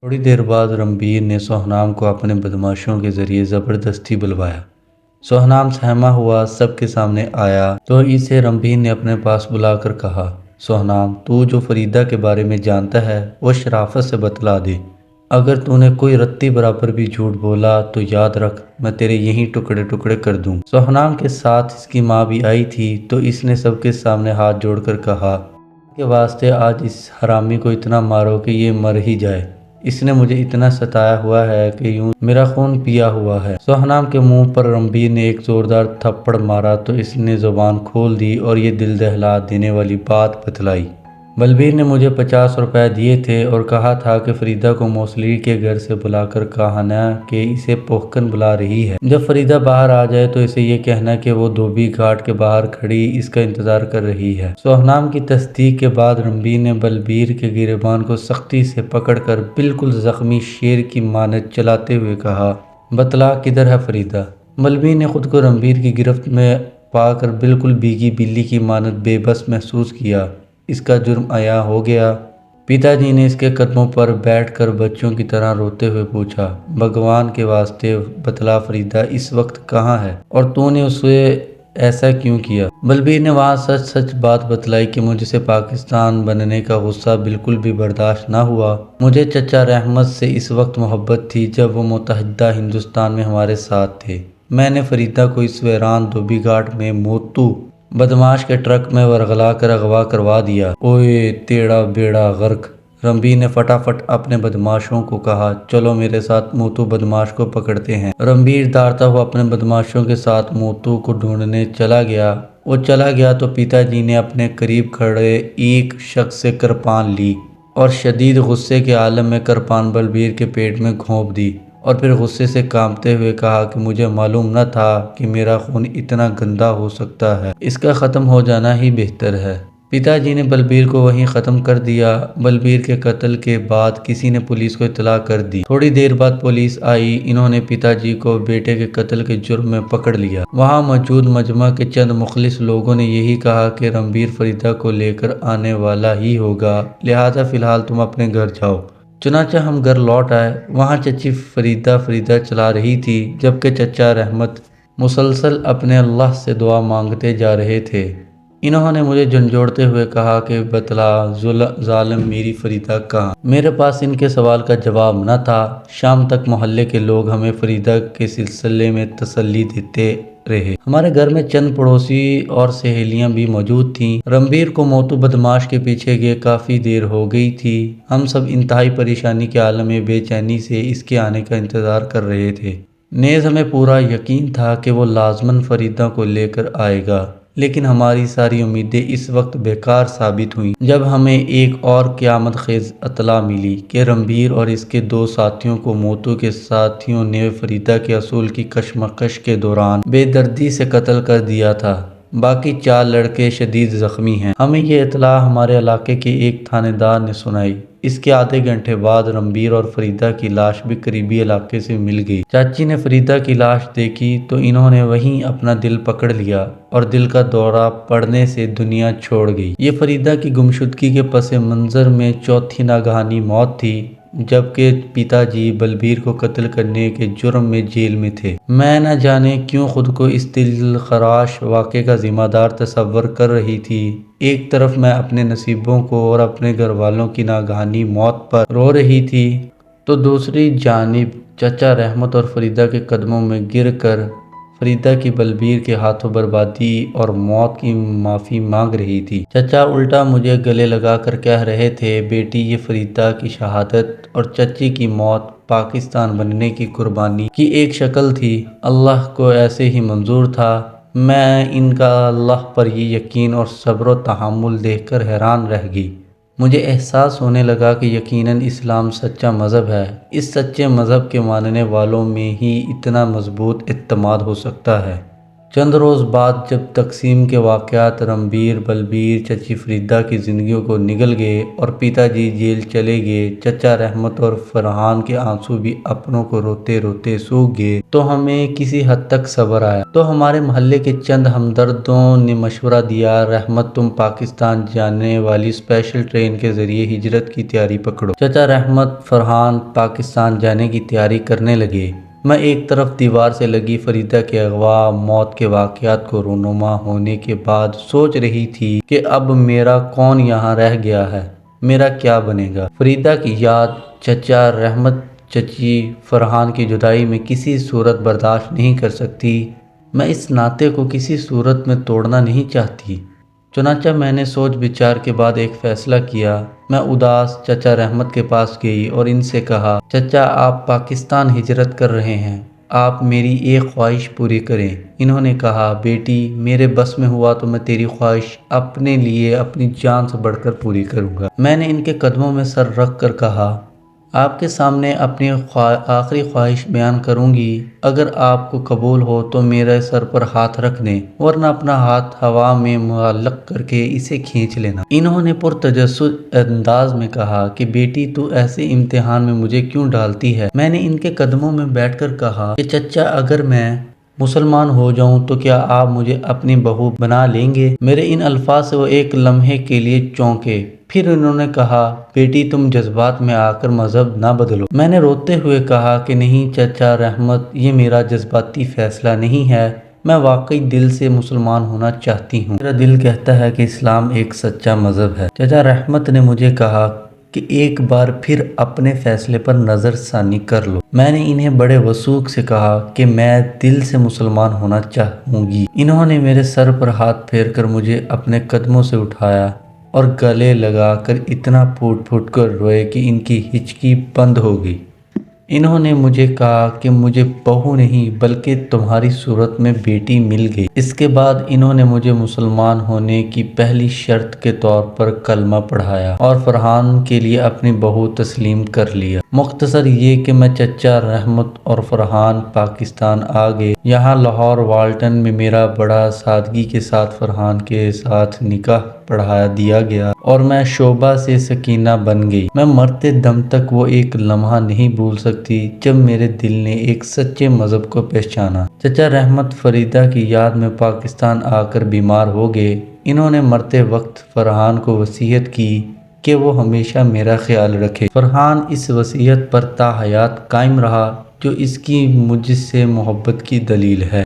تھوڑی دیر بعد رنبیر نے سہنام کو اپنے بدماشوں کے ذریعے زبردستی بلوایا۔ سہنام سہما ہوا سب کے سامنے آیا تو اسے رنبیر نے اپنے پاس بلا کر کہا، سہنام، تو جو فریدہ کے بارے میں جانتا ہے وہ شرافت سے بتلا دے۔ اگر تو نے کوئی رتی برابر بھی جھوٹ بولا تو یاد رکھ میں تیرے یہیں ٹکڑے ٹکڑے کر دوں۔ سہنام کے ساتھ اس کی ماں بھی آئی تھی تو اس نے سب کے سامنے ہاتھ جوڑ کر کہا، کے واسطے آج اس حرامی کو اتنا مارو کہ یہ مر ہی جائے۔ اس نے مجھے اتنا ستایا ہوا ہے کہ یوں میرا خون پیا ہوا ہے۔ سہنام کے منہ پر رنبیر نے ایک زوردار تھپڑ مارا تو اس نے زبان کھول دی اور یہ دل دہلا دینے والی بات بتلائی۔ بلبیر نے مجھے 50 روپے دیے تھے اور کہا تھا کہ فریدہ کو موسلی کے گھر سے بلا کر کہنا کہ اسے پوکھن بلا رہی ہے۔ جب فریدہ باہر آ جائے تو اسے یہ کہنا کہ وہ دھوبی گھاٹ کے باہر کھڑی اس کا انتظار کر رہی ہے۔ سہنام کی تصدیق کے بعد رنبیر نے بلبیر کے گریبان کو سختی سے پکڑ کر بالکل زخمی شیر کی مانند چلاتے ہوئے کہا، بتلا کدھر ہے فریدہ؟ بلبیر نے خود کو رنبیر کی گرفت میں پا کر بالکل بھیگی بلی کی مانند بے بس محسوس کیا۔ اس کا جرم عیاں ہو گیا۔ پتا جی نے اس کے قدموں پر بیٹھ کر بچوں کی طرح روتے ہوئے پوچھا، بھگوان کے واسطے بتلا فریدہ اس وقت کہاں ہے اور تو نے اسے ایسا کیوں کیا؟ بلبیر نے وہاں سچ سچ بات بتلائی کہ مجھ سے پاکستان بننے کا غصہ بالکل بھی برداشت نہ ہوا۔ مجھے چچا رحمت سے اس وقت محبت تھی جب وہ متحدہ ہندوستان میں ہمارے ساتھ تھے۔ میں نے فریدہ کو اس ویران دھوبی گھاٹ میں موتو بدماش کے ٹرک میں ورغلا کر اغوا کروا دیا۔ اوئے تیڑا بیڑا غرق! رنبیر نے فٹافٹ اپنے بدماشوں کو کہا، چلو میرے ساتھ موتو بدماش کو پکڑتے ہیں۔ رنبیر دوڑتا ہوا اپنے بدماشوں کے ساتھ موتو کو ڈھونڈنے چلا گیا۔ وہ چلا گیا تو پتا جی نے اپنے قریب کھڑے ایک شخص سے کرپان لی اور شدید غصے کے عالم میں کرپان بلبیر کے پیٹ میں گھونپ دی اور پھر غصے سے کانپتے ہوئے کہا کہ مجھے معلوم نہ تھا کہ میرا خون اتنا گندا ہو سکتا ہے۔ اس کا ختم ہو جانا ہی بہتر ہے۔ پتا جی نے بلبیر کو وہیں ختم کر دیا۔ بلبیر کے قتل کے بعد کسی نے پولیس کو اطلاع کر دی۔ تھوڑی دیر بعد پولیس آئی۔ انہوں نے پتا جی کو بیٹے کے قتل کے جرم میں پکڑ لیا۔ وہاں موجود مجمع کے چند مخلص لوگوں نے یہی کہا کہ رنبیر فریدہ کو لے کر آنے والا ہی ہوگا، لہٰذا فی الحال تم اپنے گھر جاؤ۔ چنانچہ ہم گھر لوٹ آئے۔ وہاں چچی فریدہ چلا رہی تھی جبکہ چچا رحمت مسلسل اپنے اللہ سے دعا مانگتے جا رہے تھے۔ انہوں نے مجھے جھنجھوڑتے ہوئے کہا کہ بتلا ظالم میری فریدہ کہاں؟ میرے پاس ان کے سوال کا جواب نہ تھا۔ شام تک محلے کے لوگ ہمیں فریدہ کے سلسلے میں تسلی دیتے رہے۔ ہمارے گھر میں چند پڑوسی اور سہیلیاں بھی موجود تھیں۔ رنبیر کو موتو بدماش کے پیچھے گئے کافی دیر ہو گئی تھی۔ ہم سب انتہائی پریشانی کے عالم میں بے چینی سے اس کے آنے کا انتظار کر رہے تھے۔ نیز ہمیں پورا یقین تھا کہ وہ لازماً فریدہ کو لے کر آئے گا، لیکن ہماری ساری امیدیں اس وقت بیکار ثابت ہوئیں جب ہمیں ایک اور قیامت خیز اطلاع ملی کہ رنبیر اور اس کے 2 ساتھیوں کو موتو کے ساتھیوں نے فریدہ کے حصول کی کشمکش کے دوران بے دردی سے قتل کر دیا تھا۔ باقی 4 لڑکے شدید زخمی ہیں۔ ہمیں یہ اطلاع ہمارے علاقے کے ایک تھانے دار نے سنائی۔ اس کے آدھے گھنٹے بعد رنبیر اور فریدہ کی لاش بھی قریبی علاقے سے مل گئی۔ چاچی نے فریدہ کی لاش دیکھی تو انہوں نے وہیں اپنا دل پکڑ لیا اور دل کا دورہ پڑنے سے دنیا چھوڑ گئی۔ یہ فریدہ کی گمشدگی کے پس منظر میں چوتھی ناگہانی موت تھی جبکہ پتا جی بلبیر کو قتل کرنے کے جرم میں جیل میں تھے۔ میں نہ جانے کیوں خود کو اس دل خراش واقعے کا ذمہ دار تصور کر رہی تھی۔ ایک طرف میں اپنے نصیبوں کو اور اپنے گھر والوں کی ناگہانی موت پر رو رہی تھی تو دوسری جانب چچا رحمت اور فریدہ کے قدموں میں گر کر فریدہ کی بلبیر کے ہاتھوں بربادی اور موت کی معافی مانگ رہی تھی۔ چچا الٹا مجھے گلے لگا کر کہہ رہے تھے، بیٹی یہ فریدہ کی شہادت اور چچی کی موت پاکستان بننے کی قربانی کی ایک شکل تھی۔ اللہ کو ایسے ہی منظور تھا۔ میں ان کا اللہ پر یہ یقین اور صبر و تحمل دیکھ کر حیران رہ گئی۔ مجھے احساس ہونے لگا کہ یقیناً اسلام سچا مذہب ہے۔ اس سچے مذہب کے ماننے والوں میں ہی اتنا مضبوط اعتماد ہو سکتا ہے۔ چند روز بعد جب تقسیم کے واقعات رنبیر، بلبیر، چچی فریدہ کی زندگیوں کو نگل گئے اور پتا جی جیل چلے گئے، چچا رحمت اور فرحان کے آنسو بھی اپنوں کو روتے روتے سوکھ گئے، تو ہمیں کسی حد تک صبر آیا۔ تو ہمارے محلے کے چند ہمدردوں نے مشورہ دیا، رحمت تم پاکستان جانے والی اسپیشل ٹرین کے ذریعے ہجرت کی تیاری پکڑو۔ چچا رحمت، فرحان پاکستان جانے کی تیاری کرنے لگے۔ میں ایک طرف دیوار سے لگی فریدہ کے اغوا، موت کے واقعات کو رونما ہونے کے بعد سوچ رہی تھی کہ اب میرا کون یہاں رہ گیا ہے، میرا کیا بنے گا۔ فریدہ کی یاد، چچا رحمت، چچی فرحان کی جدائی میں کسی صورت برداشت نہیں کر سکتی۔ میں اس ناطے کو کسی صورت میں توڑنا نہیں چاہتی۔ چنانچہ میں نے سوچ بچار کے بعد ایک فیصلہ کیا۔ میں اداس چچا رحمت کے پاس گئی اور ان سے کہا، چچا آپ پاکستان ہجرت کر رہے ہیں، آپ میری ایک خواہش پوری کریں۔ انہوں نے کہا، بیٹی میرے بس میں ہوا تو میں تیری خواہش اپنے لیے اپنی جان سے بڑھ کر پوری کروں گا۔ میں نے ان کے قدموں میں سر رکھ کر کہا، آپ کے سامنے اپنی آخری خواہش بیان کروں گی، اگر آپ کو قبول ہو تو میرے سر پر ہاتھ رکھ دیں، ورنہ اپنا ہاتھ ہوا میں معلق کر کے اسے کھینچ لینا۔ انہوں نے پرتجسس انداز میں کہا کہ بیٹی تو ایسے امتحان میں مجھے کیوں ڈالتی ہے؟ میں نے ان کے قدموں میں بیٹھ کر کہا کہ چچا اگر میں مسلمان ہو جاؤں تو کیا آپ مجھے اپنی بہو بنا لیں گے؟ میرے ان الفاظ سے وہ ایک لمحے کے لیے چونکے، پھر انہوں نے کہا، بیٹی تم جذبات میں آ کر مذہب نہ بدلو۔ میں نے روتے ہوئے کہا کہ نہیں چچا رحمت، یہ میرا جذباتی فیصلہ نہیں ہے، میں واقعی دل سے مسلمان ہونا چاہتی ہوں۔ میرا دل کہتا ہے کہ اسلام ایک سچا مذہب ہے۔ چچا رحمت نے مجھے کہا کہ ایک بار پھر اپنے فیصلے پر نظر ثانی کر لو۔ میں نے انہیں بڑے وثوق سے کہا کہ میں دل سے مسلمان ہونا چاہوں گی۔ انہوں نے میرے سر پر ہاتھ پھیر کر مجھے اپنے قدموں سے اٹھایا اور گلے لگا کر اتنا پھوٹ پھوٹ کر روئے کہ ان کی ہچکی بند ہو گئی۔ انہوں نے مجھے کہا کہ مجھے بہو نہیں بلکہ تمہاری صورت میں بیٹی مل گئی۔ اس کے بعد انہوں نے مجھے مسلمان ہونے کی پہلی شرط کے طور پر کلمہ پڑھایا اور فرحان کے لیے اپنی بہو تسلیم کر لیا۔ مختصر یہ کہ میں چچا رحمت اور فرحان پاکستان آ گئے۔ یہاں لاہور والٹن میں میرا بڑا سادگی کے ساتھ فرحان کے ساتھ نکاح پڑھا دیا گیا اور میں شوبہ سے سکینہ بن گئی۔ میں مرتے دم تک وہ ایک لمحہ نہیں بھول سکتی جب میرے دل نے ایک سچے مذہب کو پہچانا۔ چچا رحمت فریدہ کی یاد میں پاکستان آ کر بیمار ہو گئے۔ انہوں نے مرتے وقت فرحان کو وصیت کی کہ وہ ہمیشہ میرا خیال رکھے۔ فرحان اس وصیت پر تا حیات قائم رہا، جو اس کی مجھ سے محبت کی دلیل ہے۔